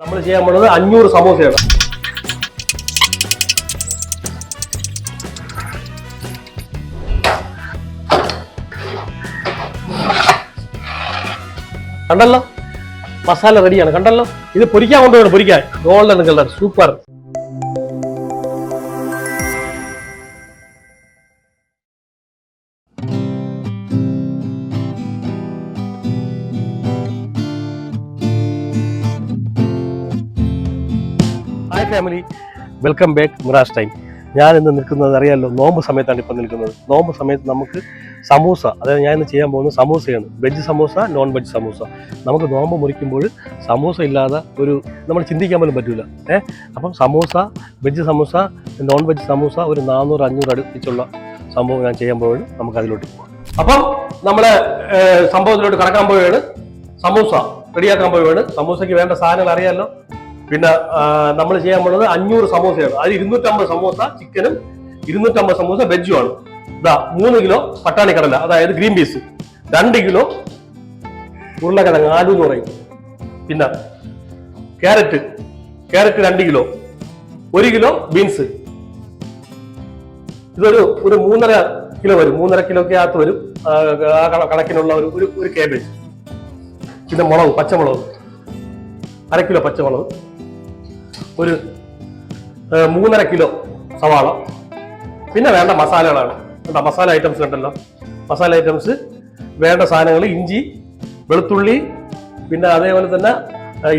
നമ്മൾ ചെയ്യാൻ പോകുന്നത് 500 സമോസയാണ്. കണ്ടല്ലോ, മസാല റെഡിയാണ്. കണ്ടല്ലോ, ഇത് പൊരിക്കാൻ കൊണ്ടുപോകണം. പൊരിക്കാൻ golden colour, super. Hi family, welcome back mirrors time. ഞാൻ ഇന്ന് നിൽക്കുന്നത് അറിയാമല്ലോ, നോമ്പ് സമയത്താണ് ഇപ്പം നിൽക്കുന്നത്. നോമ്പ് സമയത്ത് നമുക്ക് സമൂസ, അതായത് ഞാൻ ഇന്ന് ചെയ്യാൻ പോകുന്നത് സമൂസയാണ്. Veg samosa, non veg samosa. നമുക്ക് നോമ്പ് മുറിക്കുമ്പോൾ സമൂസ ഇല്ലാതെ നമ്മൾ ചിന്തിക്കാൻ പോലും പറ്റില്ല. അപ്പം samosa, veg samosa, non veg samosa, ഒരു 400-500 അടുപ്പിച്ചുള്ള സംഭവം ഞാൻ ചെയ്യാൻ പോവുകയാണ്. നമുക്ക് അതിലോട്ട് പോകാം. അപ്പം നമ്മൾ സംഭവത്തിലോട്ട് കടക്കാൻ പോവുകയാണ്. സമൂസ റെഡിയാക്കാൻ പോവുകയാണ്. സമൂസയ്ക്ക് വേണ്ട സാധനങ്ങൾ അറിയാമല്ലോ. പിന്നെ നമ്മൾ ചെയ്യാൻ പോകുന്നത് 500 സമൂസയാണ്. അതിൽ 250 സമൂസ ചിക്കനും 250 സമൂസ വെജുമാണ്. ഇതാ 3 കിലോ പട്ടാണി കടല, അതായത് ഗ്രീൻ പീസ്, 2 കിലോ ഉരുളക്കിഴങ്ങ്, ആലു എന്ന് പറയും. പിന്നെ ക്യാരറ്റ് 2 കിലോ, 1 കിലോ ബീൻസ്. ഇതൊരു 3.5 കിലോ വരും. 3.5 കിലോയ്ക്ക് അകത്ത് വരും കണക്കിനുള്ള ഒരു കേബേജ്. പിന്നെ മുളക്, പച്ചമുളക് 1/2 കിലോ പച്ചമുളക്, ഒരു 3.5 കിലോ സവാള. പിന്നെ വേണ്ട മസാലകളാണ്. മസാല ഐറ്റംസ് കണ്ടല്ലോ. മസാല ഐറ്റംസ് വേണ്ട സാധനങ്ങൾ: ഇഞ്ചി, വെളുത്തുള്ളി, പിന്നെ അതേപോലെ തന്നെ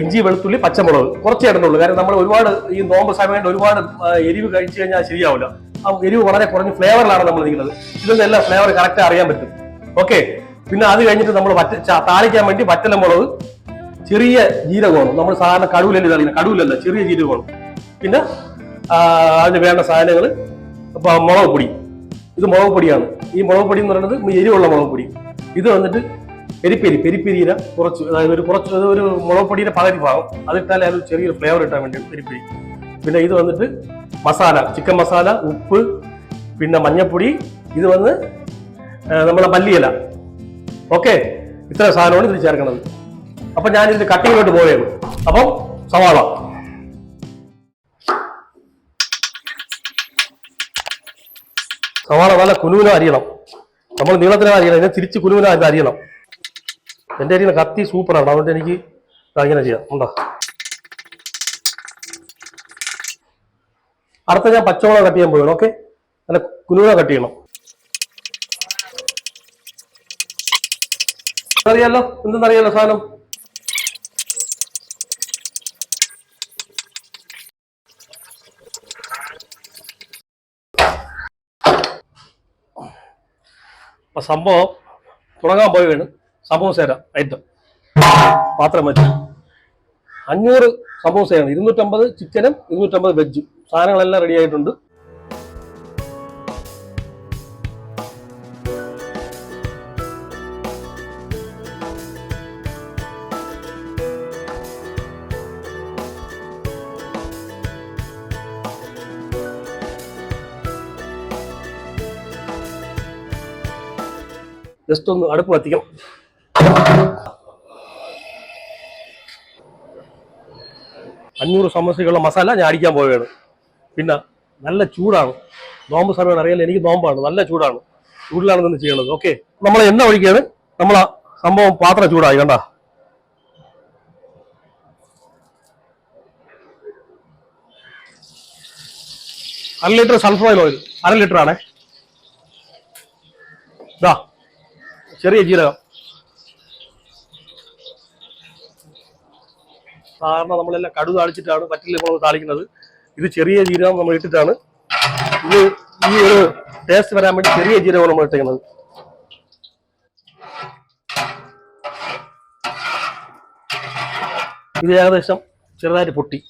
ഇഞ്ചി, വെളുത്തുള്ളി, പച്ചമുളക് കുറച്ചേ ഇടുന്നുള്ളൂ. കാരണം നമ്മൾ ഒരുപാട് ഈ നോമ്പ് സമയത്ത് ഒരുപാട് എരിവ് കഴിച്ചു കഴിഞ്ഞാൽ ശരിയാവില്ല. ആ എരിവ് വളരെ കുറഞ്ഞ ഫ്ലേവറിലാണ് നമ്മൾ നിൽക്കുന്നത്. ഇതിന്റെ എല്ലാം ഫ്ലേവർ കറക്റ്റ് അറിയാൻ പറ്റും. ഓക്കെ. പിന്നെ അത് കഴിഞ്ഞിട്ട് നമ്മൾ താളിക്കാൻ വേണ്ടി വറ്റലമുളക്, ചെറിയ ജീരകമാണ്. നമ്മൾ സാധാരണ കടുവിലല്ല, ചെറിയ ജീരകമാണ്. പിന്നെ അതിന് വേണ്ട സാധനങ്ങൾ: മുളക് പൊടി. ഇത് മുളക് പൊടിയാണ്. ഈ മുളക് പൊടി എന്ന് പറയുന്നത് എരിവുള്ള മുളക് പൊടി. ഇത് വന്നിട്ട് പെരിപ്പെരിയില കുറച്ച്, അതായത് ഒരു മുളക് പൊടിയുടെ പകുതി ഭാഗം അതിട്ടാൽ അത് ചെറിയൊരു ഫ്ലേവർ കിട്ടാൻ വേണ്ടി പെരിപ്പെരി. പിന്നെ ഇത് വന്നിട്ട് മസാല, ചിക്കൻ മസാല, ഉപ്പ്, പിന്നെ മഞ്ഞപ്പൊടി. ഇത് വന്ന് നമ്മളെ മല്ലിയില. ഓക്കെ, ഇത്ര സാധനമാണ് ഇത് ചേർക്കണത്. അപ്പൊ ഞാൻ ഇതിന്റെ കട്ടിങ്ങിലോട്ട് പോവുകയാണ്. അപ്പം സവാള, നല്ല കുനുവിന അരിയണം. നമ്മൾ നീളത്തിനാണ് അരിയണം. ഇതിനെ തിരിച്ച് കുനുവിന അരിയണം. എന്റെ അരിയുന്ന കത്തി സൂപ്പറാണ്, അതുകൊണ്ട് എനിക്ക് ഇങ്ങനെ ചെയ്യാം. ഉണ്ടോ? അടുത്ത ഞാൻ പച്ചമുളക് കട്ട് ചെയ്യാൻ പോവുകയാണ്. ഓക്കെ, നല്ല കുനുവിന കട്ട് ചെയ്യണം. അറിയാലോ, എന്തെന്നറിയാലോ സാധനം. സംഭവം തുടങ്ങാൻ പോവുകയാണ്. സമൂസയുടെ ഐറ്റം മാത്രം മതി. 500 സമൂസയാണ്. 250 ചിക്കനും 250 വെജും. സാധനങ്ങളെല്ലാം റെഡി ആയിട്ടുണ്ട്. ജസ്റ്റ് ഒന്ന് അടുപ്പ് കത്തിക്കാം. അഞ്ഞൂറ് സമോസയ്ക്കുള്ള മസാല ഞാൻ അടിക്കാൻ പോവുകയാണ്. പിന്നെ നല്ല ചൂടാണ്. നോമ്പ് സമയമാണ്, അറിയാലോ. എനിക്ക് നോമ്പാണ്, നല്ല ചൂടാണ്. ചൂടിലാണ് നിന്ന് ചെയ്യണത്. ഓക്കെ, നമ്മൾ എണ്ണ ഒഴിക്കുകയാണ്. നമ്മളാ സംഭവം പാത്രം ചൂടായി. കണ്ട, അര ലിറ്റർ സൺഫ്ലവർ ഓയിൽ, 1/2 ലിറ്റർ ആണേ. ഇതാ ചെറിയ ജീരകം. സാധാരണ നമ്മളെല്ലാം കടു താളിച്ചിട്ടാണ് പറ്റില്ല മുളക് താളിക്കുന്നത്. ഇത് ചെറിയ ജീരകം നമ്മൾ ഇട്ടിട്ടാണ്. ഇത് ഈ ഒരു ടേസ്റ്റ് വരാൻ വേണ്ടി ചെറിയ ജീരകം നമ്മൾ ഇട്ടേക്കുന്നത്. ഇത് ഏകദേശം ചെറുതായിട്ട് പൊട്ടി.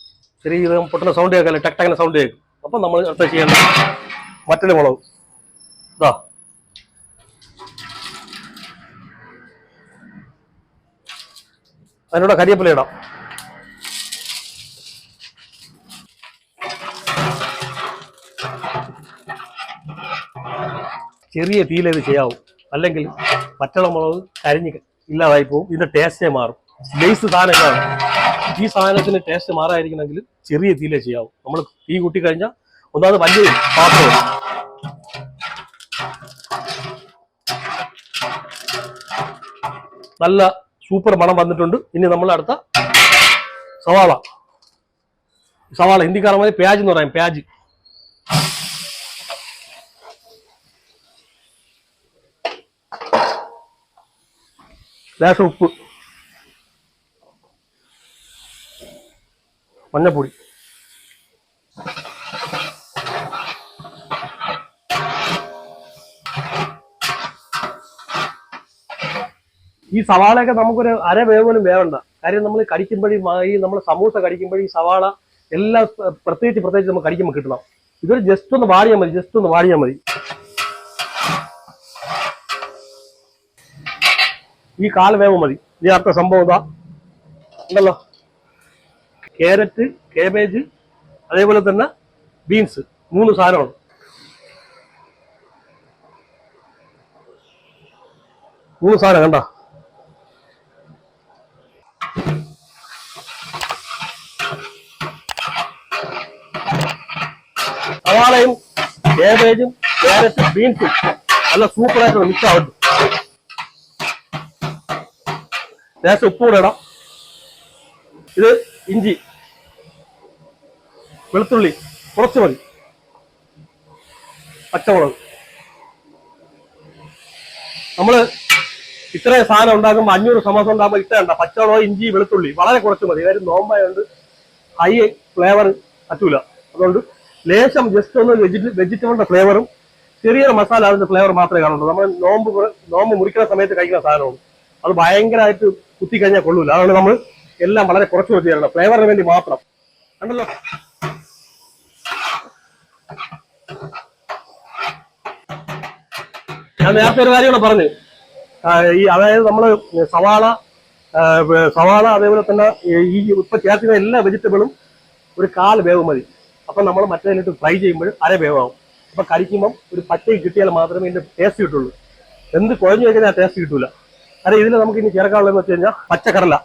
ചെറിയ ജീരകം പൊട്ടുന്ന സൗണ്ട് കേൾക്കാല്ലേ, ടക്ടങ്ങനെ സൗണ്ട് കേൾക്കും. അപ്പം നമ്മൾ അടുത്ത ചെയ്യേണ്ടത് മറ്റൊരു മുളക്. ഇതാ അതിനോട് കരിവേപ്പില ഇടാം. ചെറിയ തീയിലേത് ചെയ്യാവും, അല്ലെങ്കിൽ പച്ചമുളക് കരിഞ്ഞ് ഇല്ലാതായി പോവും. ഇതിന്റെ ടേസ്റ്റേ മാറും. ബേസ് സാധനങ്ങളാണ്. ഈ സാധനത്തിന് ടേസ്റ്റ് മാറാതിരിക്കണമെങ്കിൽ ചെറിയ തീയിലേ ചെയ്യാവും. നമ്മൾ തീ കൂട്ടി കഴിഞ്ഞാൽ ഒന്നാമത് വലിയ പാത്രം നല്ല സൂപ്പർ മണം വന്നിട്ടുണ്ട്. ഇനി നമ്മൾ അടുത്ത സവാള ഹിന്ദിക്കാരന്മാർ പ്യാജ് എന്ന് പറയാം. പ്യാജ് ലേശം ഉപ്പ്, മഞ്ഞപ്പൊടി, ഈ സവാളയൊക്കെ നമുക്കൊരു അര വേവ് പോലും വേവണ്ട. കാര്യം നമ്മൾ കടിക്കുമ്പോഴും ഈ നമ്മൾ സമൂസ കടിക്കുമ്പോഴും ഈ സവാള എല്ലാം പ്രത്യേകിച്ച് നമ്മൾ കടിക്കുമ്പോൾ കിട്ടണം. ഇതൊരു ജസ്റ്റ് ഒന്ന് വാടിയാൽ മതി. ഈ കാൽ വേവ് മതി. ഇനി അടുത്ത സംഭവം ഇതാ ഉണ്ടല്ലോ, ക്യാരറ്റ്, കേബേജ്, അതേപോലെ തന്നെ ബീൻസ്, 3 സാധനമാണ്. കണ്ട സവാളയും കേബേജും ക്യാരറ്റും ബീൻസും നല്ല സൂപ്പറായിട്ട് മിക്സ് ആവട്ടെ. ലേശം ഉപ്പ് കൂടെ ഇടാം. ഇത് ഇഞ്ചി, വെളുത്തുള്ളി കുറച്ച് മതി, പച്ചമുളക്. നമ്മള് ഇത്രയും സാധനം ഉണ്ടാക്കുമ്പോൾ 500 സമോസ ഉണ്ടാകുമ്പോൾ ഇട്ടേണ്ട പച്ചമുളക്, ഇഞ്ചി, വെളുത്തുള്ളി വളരെ കുറച്ച് മതി. കാര്യം നോമ്പായതുകൊണ്ട് ഹൈ ഫ്ലേവർ പറ്റൂല. അതുകൊണ്ട് ലേശം ജസ്റ്റ് ഒന്ന് വെജിറ്റബിളിന്റെ ഫ്ലേവറും ചെറിയൊരു മസാല അതിന്റെ ഫ്ലേവർ മാത്രമേ കാണുള്ളൂ. നമ്മൾ നോമ്പ് മുറിക്കുന്ന സമയത്ത് കഴിക്കുന്ന സാധനമാണ്. അത് ഭയങ്കരമായിട്ട് കുത്തിക്കഴിഞ്ഞാൽ കൊള്ളൂല. അതുകൊണ്ട് നമ്മൾ എല്ലാം വളരെ കുറച്ച് തരണം, ഫ്ലേവറിന് വേണ്ടി മാത്രം. കണ്ടല്ലോ, ഞാൻ നേരത്തെ ഒരു കാര്യം കൂടെ പറഞ്ഞു. അതായത് നമ്മള് സവാള അതേപോലെ തന്നെ ഈ ഇപ്പൊ ചേർക്കുന്ന എല്ലാ വെജിറ്റബിളും ഒരു 1/4 വേവ് മതി. അപ്പൊ നമ്മൾ മറ്റേതിലിട്ട് ഫ്രൈ ചെയ്യുമ്പോൾ അര വേവാകും. അപ്പൊ കഴിക്കുമ്പോൾ ഒരു പച്ചയ്ക്ക് കിട്ടിയാൽ മാത്രമേ ഇതിന്റെ ടേസ്റ്റ് കിട്ടുള്ളൂ. എന്ത് കുഴഞ്ഞു വെച്ചാൽ ആ ടേസ്റ്റ് കിട്ടൂല. കാരണം ഇതിൽ നമുക്ക് ഇനി ചേർക്കാനുള്ളതെന്ന് വെച്ച് കഴിഞ്ഞാൽ പച്ചക്കടല,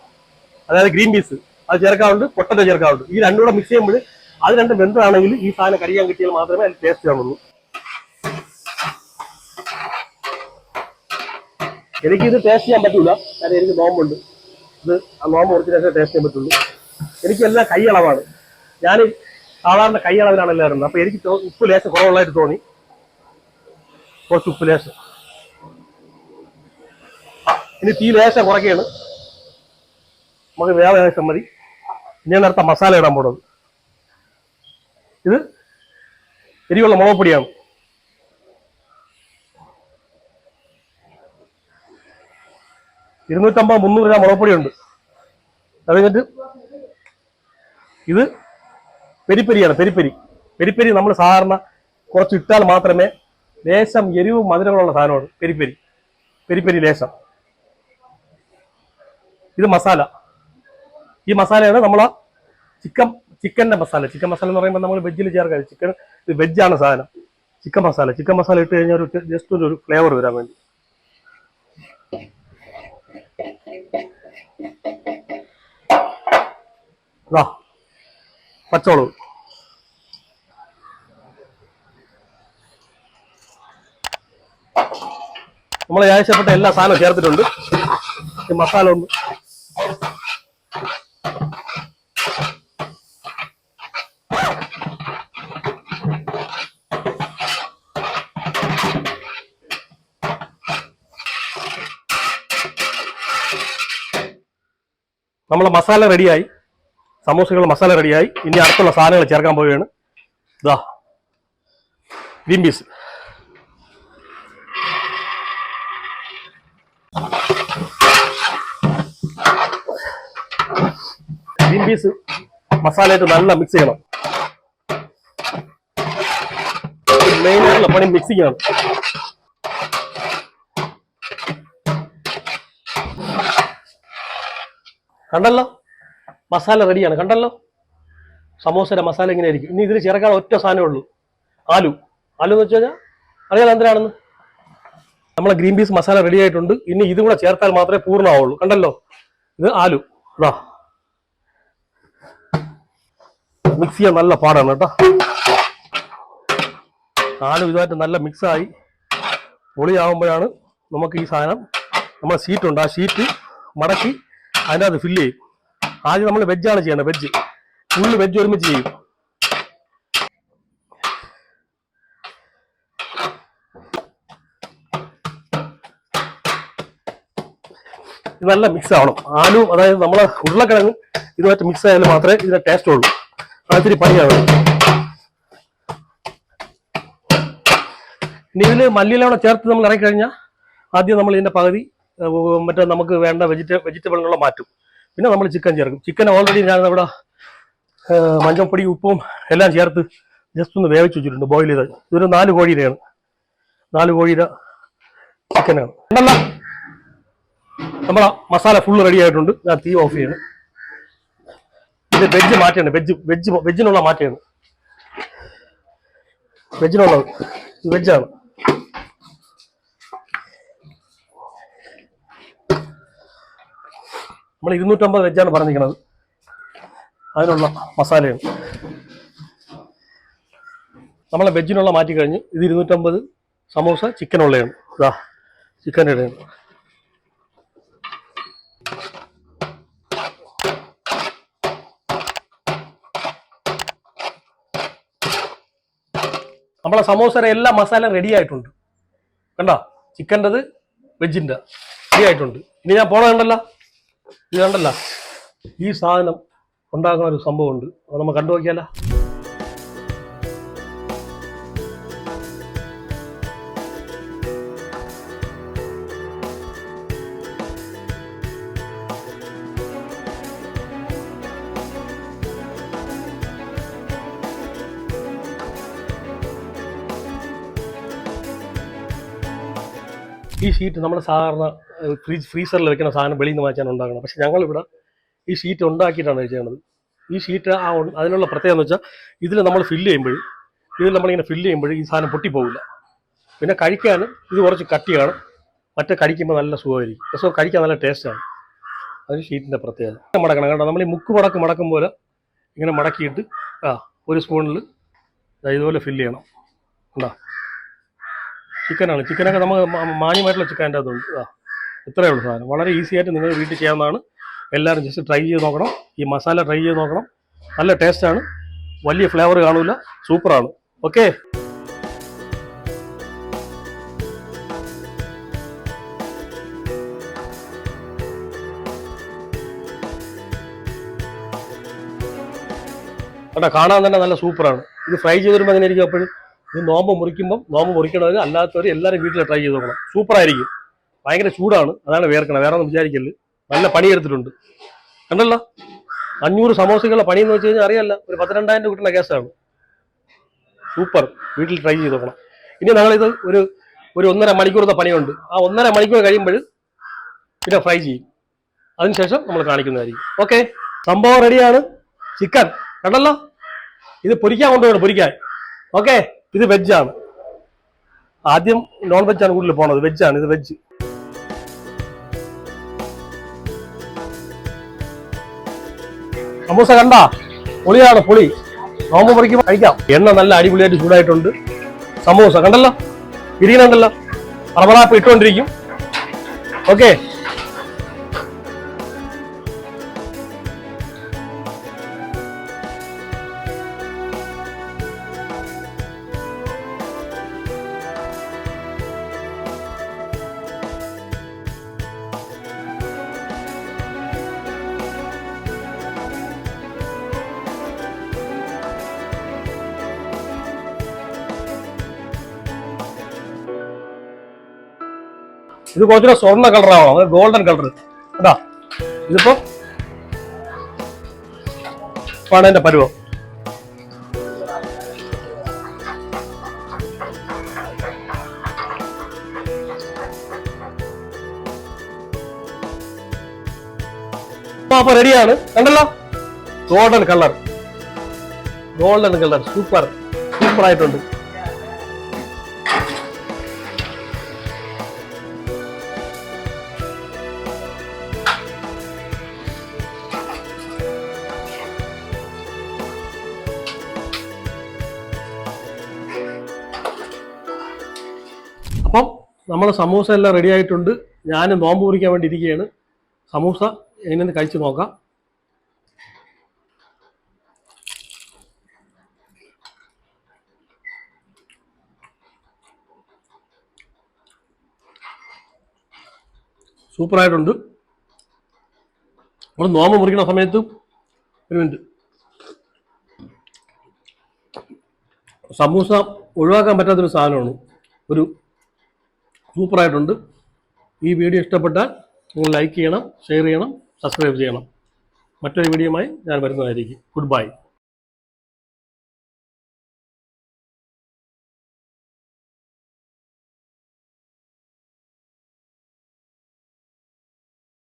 അതായത് ഗ്രീൻ പീസ് അത് ചേർക്കാറുണ്ട്, പൊട്ടറ്റോ ചേർക്കാറുണ്ട്. ഈ രണ്ടും കൂടെ മിക്സ് ചെയ്യുമ്പോൾ അത് രണ്ടും വെന്തതാണെങ്കിൽ ഈ സാധനം കഴിക്കാൻ കിട്ടിയാൽ മാത്രമേ അതിൽ ടേസ്റ്റ് കാണുള്ളൂ. എനിക്കിത് ടേസ്റ്റ് ചെയ്യാൻ പറ്റൂല, കാരണം എനിക്ക് നോമ്പുണ്ട്. ഇത് ആ നോമ്പ് കുറച്ച് ടേസ്റ്റ് ചെയ്യാൻ പറ്റുള്ളൂ. എനിക്കെല്ലാം കൈയളവാണ്. ഞാൻ സാധാരണ കൈയളവിലാണ് എല്ലാം ഇടുന്നത്. അപ്പൊ എനിക്ക് ഉപ്പ് ലേശം കുറവുള്ളതായിട്ട് തോന്നി. കുറച്ച് ഉപ്പ് ലേശം. ഇനി തീ ലേശം കുറയ്ക്കുകയാണ്. നമുക്ക് വേറെ ലേശം മതി. ഇനി നേരത്തെ മസാല ഇടാൻ പോണത്. ഇത് എരിവുള്ള മുളക് പൊടിയാണ്. $250 300 ഗ്രാം മുളക് പൊടിയുണ്ട്. അത് കഴിഞ്ഞിട്ട് ഇത് പെരിപ്പെരിയാണ്. പെരിപ്പെരി നമ്മൾ സാധാരണ കുറച്ച് ഇട്ടാൽ മാത്രമേ ലേശം എരിവും മധുരങ്ങളുള്ള സാധനമാണ് പെരിപ്പെരി ലേശം. ഇത് മസാല. ഈ മസാലയാണ് നമ്മളെ ചിക്കന്റെ മസാല. ചിക്കൻ മസാല എന്ന് പറയുമ്പോൾ നമ്മൾ വെജിൽ ചേർക്കാം. ഇത് വെജാണ് സാധനം. ചിക്കൻ മസാല ഇട്ട് കഴിഞ്ഞാൽ ഒരു ജസ്റ്റ് ഒരു ഫ്ലേവർ വരാൻ വേണ്ടി. പച്ചമുളക്, നമ്മൾ ആവശ്യപ്പെട്ട എല്ലാ സാധനവും ചേർത്തിട്ടുണ്ട്. ഈ മസാല ഒന്ന് നമ്മളെ മസാല റെഡിയായി. സമൂസകൾ മസാല റെഡിയായി. ഇനി അടുത്തുള്ള സാധനങ്ങൾ ചേർക്കാൻ പോവുകയാണ്. ഇതാ ഗ്രീൻ പീസ്, മസാലയായിട്ട് നല്ല മിക്സ് ചെയ്യണം. മെയിൻ ആയിട്ടുള്ള പണി മിക്സിംഗ് ആണ്. കണ്ടല്ലോ, മസാല റെഡിയാണ്. കണ്ടല്ലോ, സമോസയുടെ മസാല ഇങ്ങനെ ആയിരിക്കും. ഇനി ഇതിൽ ചേർക്കാൻ ഒറ്റ സാധനമേ ഉള്ളൂ, ആലു എന്ന് വെച്ച് കഴിഞ്ഞാൽ അറിയാം എന്തിനാണെന്ന്. നമ്മളെ ഗ്രീൻ പീസ് മസാല റെഡി ആയിട്ടുണ്ട്. ഇനി ഇതും കൂടെ ചേർത്താൽ മാത്രമേ പൂർണ്ണമാവുള്ളൂ. കണ്ടല്ലോ, ഇത് ആലു. മിക്സ് ചെയ്യാൻ നല്ല പാടാണ് കേട്ടോ. നാലും ഇതുമായിട്ട് നല്ല മിക്സായി പൊളിയാകുമ്പോഴാണ് നമുക്ക് ഈ സാധനം നമ്മുടെ ഷീറ്റുണ്ട്, ആ ഷീറ്റ് മടക്കി അതിൻ്റെ അത് ഫില്ല് ചെയ്യും. ആദ്യം നമ്മൾ വെജാണ് ചെയ്യണം, വെജ് ഫുള്ള് വെജ് ഒരുമിച്ച് ചെയ്യും. ഇത് നല്ല മിക്സ് ആവണം. ആലു അതായത് നമ്മളെ ഉരുളക്കിഴങ്ങ് ഇതുമായിട്ട് മിക്സ് ആയാലും മാത്രമേ ഇതിന്റെ ടേസ്റ്റ് ഉള്ളൂ. അതിരി പണിയാണ്. ഇനി ഇതിൽ മല്ലിയിലൂടെ ചേർത്ത് നമ്മൾ ഇറങ്ങിക്കഴിഞ്ഞാൽ ആദ്യം നമ്മൾ ഇതിന്റെ പകുതി മറ്റേ നമുക്ക് വേണ്ട വെജിറ്റബിളുകളെ മാറ്റും. പിന്നെ നമ്മൾ ചിക്കൻ ചേർക്കും. ചിക്കൻ ഓൾറെഡി ഞാൻ ഇവിടെ മഞ്ഞൾപ്പൊടി ഉപ്പും എല്ലാം ചേർത്ത് ജസ്റ്റ് ഒന്ന് വേവിച്ച് വെച്ചിട്ടുണ്ട്, ബോയിൽ ചെയ്ത്. ഇതൊരു 4 കോഴിയുടെയാണ്, 4 കോഴിയുടെ ചിക്കനാണ്. ഉണ്ടല്ലോ നമ്മളെ മസാല ഫുള്ള് റെഡി ആയിട്ടുണ്ട്. ഞാൻ തീ ഓഫ് ചെയ്യണം. ഇത് വെജ് മാറ്റയാണ്, വെജിനുള്ള മാറ്റയാണ്, വെജിനുള്ളത്. ഇത് വെജാണ്. നമ്മൾ 250 വെജാണ് പറഞ്ഞിരിക്കുന്നത്, അതിനുള്ള മസാലയാണ്. നമ്മളെ വെജിനുള്ള മാറ്റി കഴിഞ്ഞ് ഇത് 250 സമോസ ചിക്കനുള്ളതാണ്. ഇതാ ചിക്കൻ്റെ ഇടയാണ്. നമ്മളെ സമോസയുടെ എല്ലാ മസാല റെഡി ആയിട്ടുണ്ട്. കണ്ടോ, ചിക്കൻ്റെത് വെജിൻ്റെ റെഡി ആയിട്ടുണ്ട്. ഇനി ഞാൻ പോണ കണ്ടല്ലോ, ഇത് കണ്ടല്ല, ഈ സാധനം ഉണ്ടാക്കുന്ന ഒരു സംഭവമുണ്ട്. അത് നമ്മൾ കണ്ടു നോക്കിയാലോ. ഈ ഷീറ്റ് നമ്മൾ സാധാരണ ഫ്രീസറിൽ വെക്കുന്ന സാധനം വെളിയിൽ നിന്ന് വാങ്ങിച്ചാണ് ഉണ്ടാക്കണം. പക്ഷെ ഞങ്ങളിവിടെ ഈ ഷീറ്റ് ഉണ്ടാക്കിയിട്ടാണ് ചെയ്യണത്. ഈ ഷീറ്റ് അതിനുള്ള പ്രത്യേകത എന്ന് വെച്ചാൽ ഇതിൽ നമ്മൾ ഫില്ല് ചെയ്യുമ്പോൾ, നമ്മളിങ്ങനെ ഫില്ല് ചെയ്യുമ്പോൾ ഈ സാധനം പൊട്ടിപ്പോകില്ല. പിന്നെ കഴിക്കാനും ഇത് കുറച്ച് കട്ടിയാണ്, മറ്റേ കടിക്കുമ്പോൾ നല്ല സുഖമായിരിക്കും. രസം കഴിക്കാൻ നല്ല ടേസ്റ്റാണ്. അത് ഷീറ്റിൻ്റെ പ്രത്യേകത. മടക്കണം കേട്ടോ. നമ്മൾ ഈ മടക്കും പോലെ ഇങ്ങനെ മടക്കിയിട്ട് ഒരു സ്പൂണിൽ ഇതുപോലെ ഫില്ല് ചെയ്യണം. ഉണ്ടോ, ചിക്കനാണ്. ചിക്കനൊക്കെ നമുക്ക് മാന്യമായിട്ടുള്ള ചിക്കൻ്റെ അതുണ്ട്. ഇത്രയേ ഉള്ളൂ സാധനം. വളരെ ഈസി ആയിട്ട് നിങ്ങൾ വീട്ടിൽ ചെയ്യാവുന്നതാണ്. എല്ലാവരും ജസ്റ്റ് ട്രൈ ചെയ്ത് നോക്കണം. ഈ മസാല ട്രൈ ചെയ്ത് നോക്കണം. നല്ല ടേസ്റ്റാണ്, വലിയ ഫ്ലേവർ കാണില്ല, സൂപ്പറാണ്. ഓക്കെ, കേട്ടോ. കാണാൻ തന്നെ നല്ല സൂപ്പറാണ്. ഇത് ഫ്രൈ ചെയ്ത് വരുമ്പോൾ അങ്ങനെ ഇരിക്കും. അപ്പോഴും ഇത് നോമ്പ് മുറിക്കണവർ അല്ലാത്തവർ എല്ലാവരും വീട്ടിൽ ട്രൈ ചെയ്ത് നോക്കണം. സൂപ്പറായിരിക്കും. ഭയങ്കര ചൂടാണ്, അതാണ് വേർക്കണം. വേറെ ഒന്നും വിചാരിക്കല്. നല്ല പണിയെടുത്തിട്ടുണ്ട് കണ്ടല്ലോ. 500 സമോസകളുടെ പണിയെന്ന് വെച്ച് കഴിഞ്ഞാൽ അറിയാമല്ല, ഒരു 12,000 കിട്ടുന്ന കേസാണ്. സൂപ്പർ, വീട്ടിൽ ട്രൈ ചെയ്ത് നോക്കണം. ഇനി ഞങ്ങളിത് ഒരു 1.5 മണിക്കൂറത്തെ പണിയുണ്ട്. ആ 1.5 മണിക്കൂർ കഴിയുമ്പോൾ പിന്നെ ഫ്രൈ ചെയ്യും. അതിനുശേഷം നമ്മൾ കാണിക്കുന്നതായിരിക്കും. ഓക്കെ, സംഭവം റെഡിയാണ്. ചിക്കൻ കണ്ടല്ലോ. ഇത് പൊരിക്കാൻ കൊണ്ടുപോകണം, പൊരിക്കാൻ. ഓക്കെ, ഇത് വെജാണ്. ആദ്യം നോൺ വെജാണ് കൂടുതൽ പോണത്, വെജാണ്. ഇത് വെജ്. സമൂസ കണ്ടാ, പൊളിയാണ്, പൊളി. നോമ്പ് മുറിക്കുമ്പോൾ കഴിക്കാം. എണ്ണ നല്ല അടിപൊളിയായിട്ട് ചൂടായിട്ടുണ്ട്. സമൂസ കണ്ടല്ലോ, ഇരിക്കണുണ്ടല്ലോ, പറവറാപ്പ് ഇട്ടുകൊണ്ടിരിക്കും. ഓക്കെ, ഇത് കുറച്ചുകൂടെ സ്വർണ്ണ കളറാവണം, അത് ഗോൾഡൻ കളർ. കേട്ടാ, ഇതിപ്പോ അതിന്റെ പരുവം. അപ്പൊ റെഡിയാണ്. കണ്ടല്ലോ, ഗോൾഡൻ കളർ, സൂപ്പർ ആയിട്ടുണ്ട്. നമ്മളെ സമൂസ എല്ലാം റെഡി ആയിട്ടുണ്ട്. ഞാൻ നോമ്പ് മുറിക്കാൻ വേണ്ടി ഇരിക്കുകയാണ്. സമൂസ എങ്ങനെ കഴിച്ചു നോക്കാം. സൂപ്പറായിട്ടുണ്ട്. നമ്മൾ നോമ്പ് മുറിക്കുന്ന സമയത്ത് ഒരു മിനിറ്റ്, സമൂസ ഒഴിവാക്കാൻ പറ്റാത്തൊരു സാധനമാണ്. ഒരു സൂപ്പറായിട്ടുണ്ട്. ഈ വീഡിയോ ഇഷ്ടപ്പെട്ടാൽ നിങ്ങൾ ലൈക്ക് ചെയ്യണം, ഷെയർ ചെയ്യണം, സബ്സ്ക്രൈബ് ചെയ്യണം. മറ്റൊരു വീഡിയോയുമായി ഞാൻ വരുന്നതായിരിക്കും. Good bye.